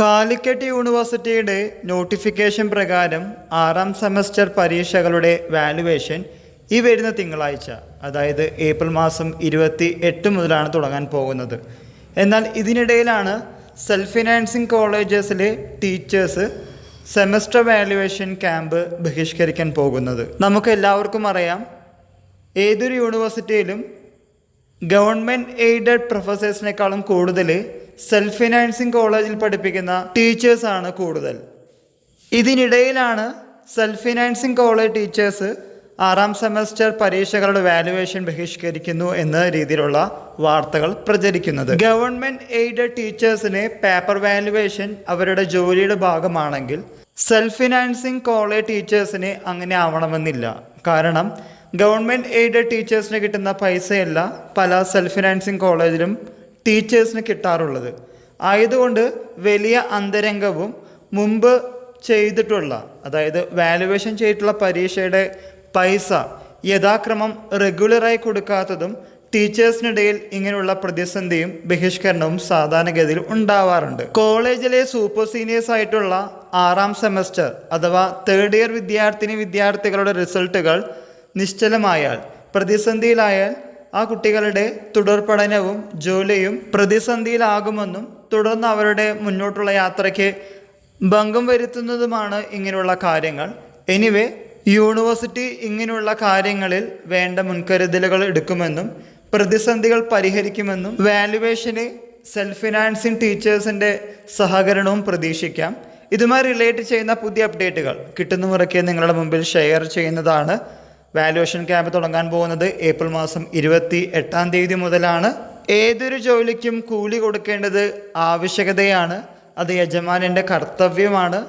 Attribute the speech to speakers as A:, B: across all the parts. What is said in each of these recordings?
A: കാലിക്കറ്റ് യൂണിവേഴ്സിറ്റിയുടെ നോട്ടിഫിക്കേഷൻ പ്രകാരം 6ാം സെമസ്റ്റർ പരീക്ഷകളുടെ വാലുവേഷൻ ഈ വരുന്ന തിങ്കളാഴ്ച, അതായത് ഏപ്രിൽ മാസം 28 മുതലാണ് തുടങ്ങാൻ പോകുന്നത്. എന്നാൽ ഇതിനിടയിലാണ് സെൽഫ് ഫിനാൻസിങ് കോളേജസിലെ ടീച്ചേഴ്സ് സെമസ്റ്റർ വാലുവേഷൻ ക്യാമ്പ് ബഹിഷ്കരിക്കാൻ പോകുന്നത്. നമുക്ക് എല്ലാവർക്കും അറിയാം, ഏതൊരു യൂണിവേഴ്സിറ്റിയിലും ഗവൺമെൻറ് എയ്ഡഡ് പ്രൊഫസേഴ്സിനേക്കാളും കൂടുതൽ സെൽഫ് ഫിനാൻസിങ് കോളേജിൽ പഠിപ്പിക്കുന്ന ടീച്ചേഴ്സാണ് കൂടുതൽ. ഇതിനിടയിലാണ് self financing college teachers 6ാം semester പരീക്ഷകളുടെ വാലുവേഷൻ ബഹിഷ്കരിക്കുന്നു എന്ന രീതിയിലുള്ള വാർത്തകൾ പ്രചരിക്കുന്നത്. ഗവൺമെൻറ് എയ്ഡഡ് ടീച്ചേഴ്സിന് പേപ്പർ വാലുവേഷൻ അവരുടെ ജോലിയുടെ ഭാഗമാണെങ്കിൽ സെൽഫ് ഫിനാൻസിങ് കോളേജ് ടീച്ചേഴ്സിന് അങ്ങനെ ആവണമെന്നില്ല. കാരണം ഗവൺമെൻറ് എയ്ഡഡ് ടീച്ചേഴ്സിന് കിട്ടുന്ന പൈസയല്ല പല സെൽഫ് ഫിനാൻസിങ് കോളേജിലും ടീച്ചേഴ്സിന് കിട്ടാറുള്ളത്. ആയതുകൊണ്ട് വലിയ അന്തരംഗവും മുമ്പ് ചെയ്തിട്ടുള്ള, അതായത് വാലുവേഷൻ ചെയ്തിട്ടുള്ള പരീക്ഷയുടെ പൈസ യഥാക്രമം റെഗുലറായി കൊടുക്കാത്തതും ടീച്ചേഴ്സിനിടയിൽ ഇങ്ങനെയുള്ള പ്രതിസന്ധിയും ബഹിഷ്കരണവും സാധാരണഗതിയിൽ ഉണ്ടാവാറുണ്ട്. കോളേജിലെ സൂപ്പർ സീനിയേഴ്സ് ആയിട്ടുള്ള 6ാം സെമസ്റ്റർ അഥവാ തേർഡ് ഇയർ വിദ്യാർത്ഥികളുടെ റിസൾട്ടുകൾ നിശ്ചലമായാൽ, പ്രതിസന്ധിയിലായാൽ ആ കുട്ടികളുടെ തുടർ പഠനവും ജോലിയും പ്രതിസന്ധിയിലാകുമെന്നും തുടർന്ന് അവരുടെ മുന്നോട്ടുള്ള യാത്രയ്ക്ക് ഭംഗം വരുത്തുന്നതുമാണ് ഇങ്ങനെയുള്ള കാര്യങ്ങൾ. എനിവേ, യൂണിവേഴ്സിറ്റി ഇങ്ങനെയുള്ള കാര്യങ്ങളിൽ വേണ്ട മുൻകരുതലുകൾ എടുക്കുമെന്നും പ്രതിസന്ധികൾ പരിഹരിക്കുമെന്നും വാലുവേഷന് സെൽഫ് ഫിനാൻസിങ് ടീച്ചേഴ്സിൻ്റെ സഹകരണവും പ്രതീക്ഷിക്കാം. ഇതുമായി റിലേറ്റ് ചെയ്യുന്ന പുതിയ അപ്ഡേറ്റുകൾ കിട്ടുന്ന മുറയ്ക്ക് നിങ്ങളുടെ മുമ്പിൽ ഷെയർ ചെയ്യുന്നതാണ്. വാലുവേഷൻ ക്യാമ്പ് തുടങ്ങാൻ പോകുന്നത് ഏപ്രിൽ മാസം 28-ാം തീയതി മുതലാണ്. ഏതൊരു ജോലിക്കും കൂലി കൊടുക്കേണ്ടത് ആവശ്യകതയാണ്, അത് യജമാനൻ്റെ കർത്തവ്യമാണ്.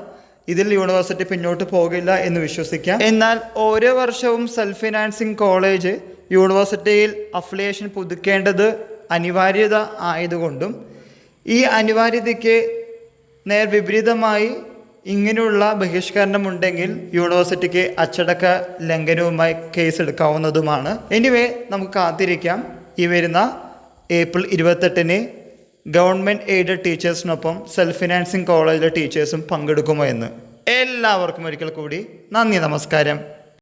A: ഇതിൽ യൂണിവേഴ്സിറ്റി പിന്നോട്ട് പോകില്ല എന്ന് വിശ്വസിക്കാം. എന്നാൽ ഓരോ വർഷവും സെൽഫ് ഫിനാൻസിങ് കോളേജ് യൂണിവേഴ്സിറ്റിയിൽ അഫിലിയേഷൻ പുതുക്കേണ്ടത് അനിവാര്യത ആയതുകൊണ്ടും ഈ അനിവാര്യതയ്ക്ക് നേർവിപരീതമായി ഇങ്ങനെയുള്ള ബഹിഷ്കരണമുണ്ടെങ്കിൽ യൂണിവേഴ്സിറ്റിക്ക് അച്ചടക്ക ലംഘനവുമായി കേസെടുക്കാവുന്നതുമാണ്. എനിവേ, നമുക്ക് കാത്തിരിക്കാം ഈ വരുന്ന ഏപ്രിൽ 28-ന് ഗവൺമെൻറ് എയ്ഡഡ് ടീച്ചേഴ്സിനൊപ്പം സെൽഫ് ഫിനാൻസിങ് കോളേജിലെ ടീച്ചേഴ്സും പങ്കെടുക്കുമോ എന്ന്. എല്ലാവർക്കും ഒരിക്കൽ കൂടി നന്ദി, നമസ്കാരം.